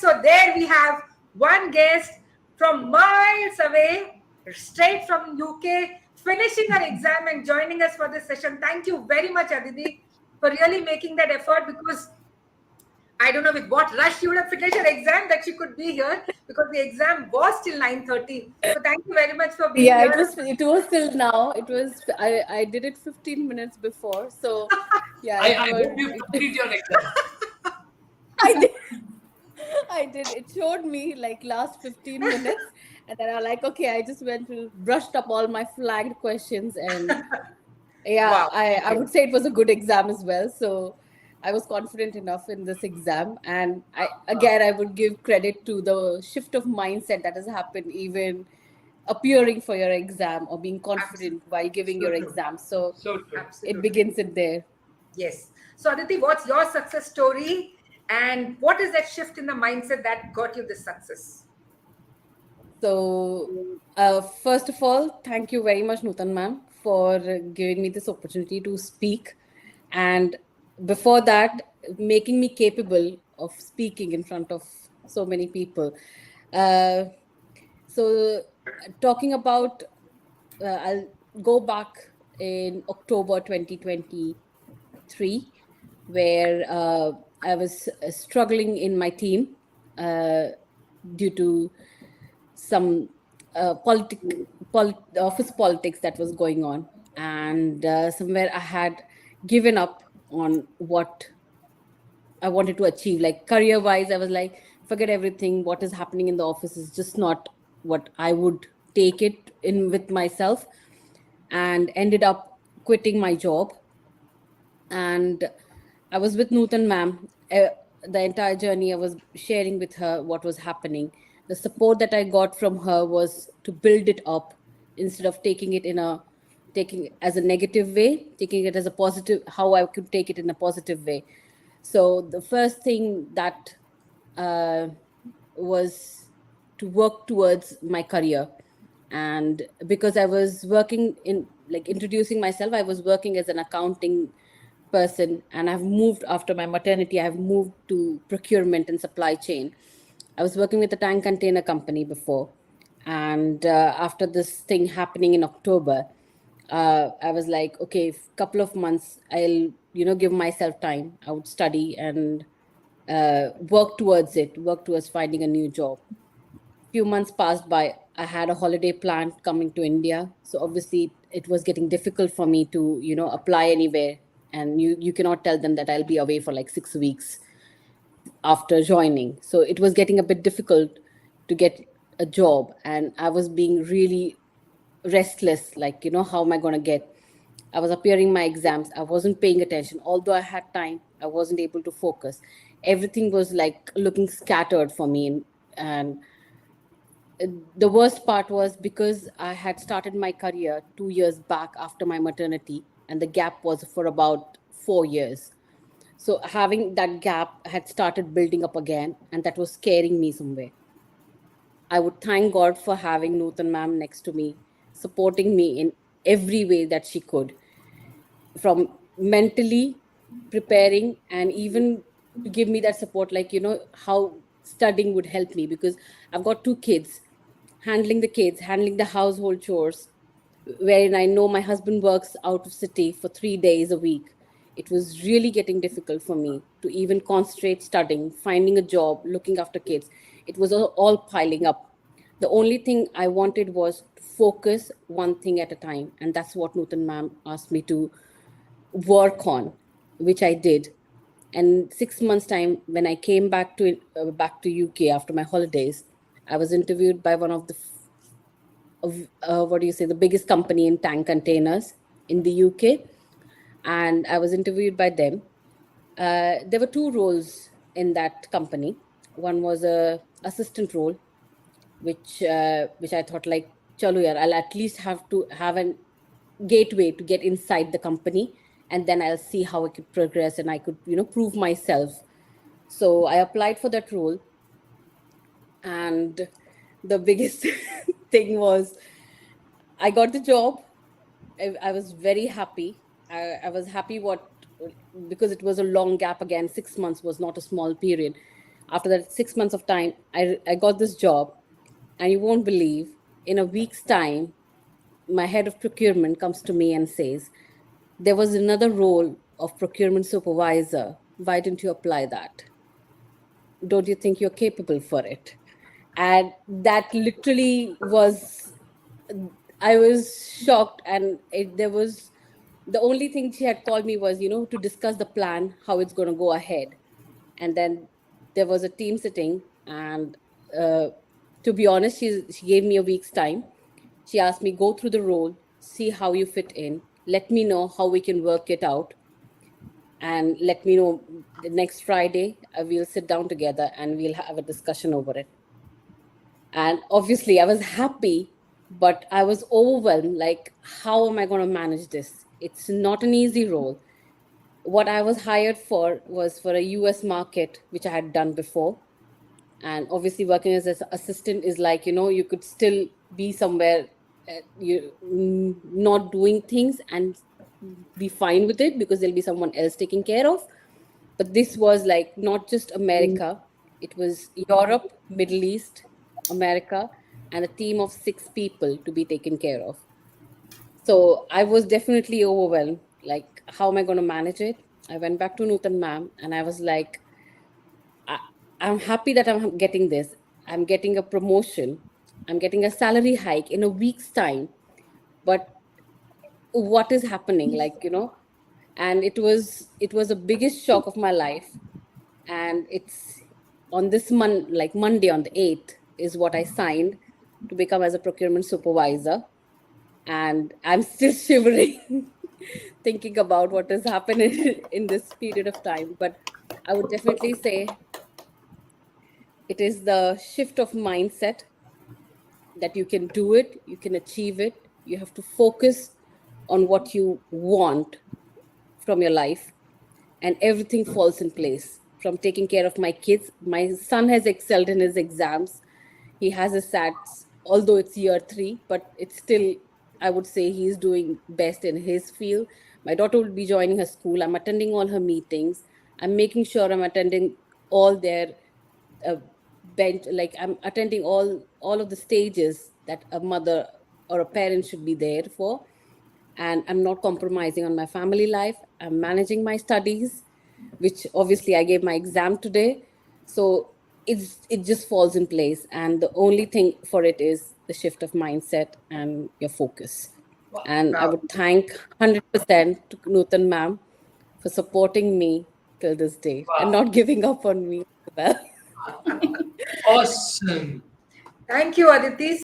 So there we have one guest from miles away, straight from UK, finishing her exam and joining us for this session. Thank you very much, Aditi, for really making that effort, because I don't know with what rush you would have finished your exam that you could be here, because the exam was till 9:30. So thank you very much for being Yeah, here. it was till now. I did it 15 minutes before. So yeah, I hope you complete your exam. I did. I did. It showed me like last 15 minutes, and then I like, okay, I just went to brushed up all my flagged questions, and yeah, Wow. I would say it was a good exam as well. So I was confident enough in this exam, and I would give credit to the shift of mindset that has happened even appearing for your exam or being confident Absolutely. while giving So your true. exam. So So true. it Absolutely. begins in there. Yes. So, Aditi, what's your success story? And what is that shift in the mindset that got you this success? So, first of all, thank you very much, Nutan ma'am, for giving me this opportunity to speak. And before that, making me capable of speaking in front of so many people. Uh, so, talking about, I'll go back in October 2023, where I was struggling in my team uh, due to some office politics that was going on, and somewhere I had given up on what I wanted to achieve. Like career wise, I was like, forget everything. What is happening in the office is just not what I would take it in with myself, and ended up quitting my job. And I was with Nutan ma'am. The entire journey, I was sharing with her what was happening. The support that I got from her was to build it up instead of taking it as a negative way, taking it as a positive, how I could take it in a positive way. So the first thing that uh, was to work towards my career. And because I was working in, like, introducing myself, I was working as an accounting person, and I've moved after my maternity, I've moved to procurement and supply chain. I was working with a tank container company before, and after this thing happening in October, I was like, okay, couple of months, I'll give myself time. I would study and work towards finding a new job. Few months passed by. I had a holiday planned coming to India, so obviously it was getting difficult for me to apply anywhere. And you cannot tell them that I'll be away for like 6 weeks after joining. So it was getting a bit difficult to get a job, and I was being really restless, like, how am I going to get. I was appearing my exams, I wasn't paying attention. Although I had time, I wasn't able to focus. Everything was like looking scattered for me. And the worst part was because I had started my career 2 years back after my maternity, and the gap was for about 4 years. So having that gap had started building up again, and that was scaring me somewhere. I would thank God for having Nutan ma'am next to me, supporting me in every way that she could, from mentally preparing, and even to give me that support, like, how studying would help me, because I've got two kids. Handling the kids, handling the household chores, wherein I know my husband works out of city for 3 days a week. It was really getting difficult for me to even concentrate studying, finding a job, looking after kids. It was all piling up. The only thing I wanted was to focus one thing at a time, and that's what Nutan ma'am asked me to work on, which I did. And 6 months time, when I came back to UK after my holidays, I was interviewed by one of the what do you say, the biggest company in tank containers in the UK, and I was interviewed by them. There were two roles in that company. One was a assistant role, which I thought, like, chalo yaar, I'll at least have to have an gateway to get inside the company, and then I'll see how I could progress and I could prove myself. So I applied for that role, and the biggest thing was I got the job. I was very happy. I was happy because it was a long gap again. 6 months was not a small period. After that 6 months of time, I got this job, and you won't believe, in a week's time, my head of procurement comes to me and says, there was another role of procurement supervisor. Why didn't you apply that? Don't you think you're capable for it? And that literally was, I was shocked. And there was, the only thing she had called me was, to discuss the plan, how it's going to go ahead. And then there was a team sitting, and to be honest, she gave me a week's time. She asked me, go through the role, see how you fit in, let me know how we can work it out, and let me know the next Friday. We'll sit down together and we'll have a discussion over it. And obviously, I was happy, but I was overwhelmed. Like, how am I going to manage this? It's not an easy role. What I was hired for was for a US market, which I had done before. And obviously, working as an assistant is like, you could still be somewhere, not doing things and be fine with it, because there'll be someone else taking care of. But this was like not just America, it was Europe, Middle East, America, and a team of 6 people to be taken care of. So I was definitely overwhelmed. Like, how am I going to manage it? I went back to Nutan ma'am and I was like, I'm happy that I'm getting this. I'm getting a promotion. I'm getting a salary hike in a week's time. But what is happening? And it was the biggest shock of my life. And it's on this Monday on the 8th is what I signed to become as a procurement supervisor. And I'm still shivering thinking about what has happened in this period of time. But I would definitely say it is the shift of mindset that you can do it, you can achieve it. You have to focus on what you want from your life, and everything falls in place. From taking care of my kids, my son has excelled in his exams. He has his SATs, although it's year 3, but it's still, I would say, he's doing best in his field. My daughter will be joining her school. I'm attending all her meetings. I'm making sure I'm attending all their I'm attending all of the stages that a mother or a parent should be there for. And I'm not compromising on my family life. I'm managing my studies, which obviously I gave my exam today. So it just falls in place. And the only thing for it is the shift of mindset and your focus. And I would thank 100% to Nutan ma'am for supporting me till this day and not giving up on me as well. Awesome. Thank you, Aditi.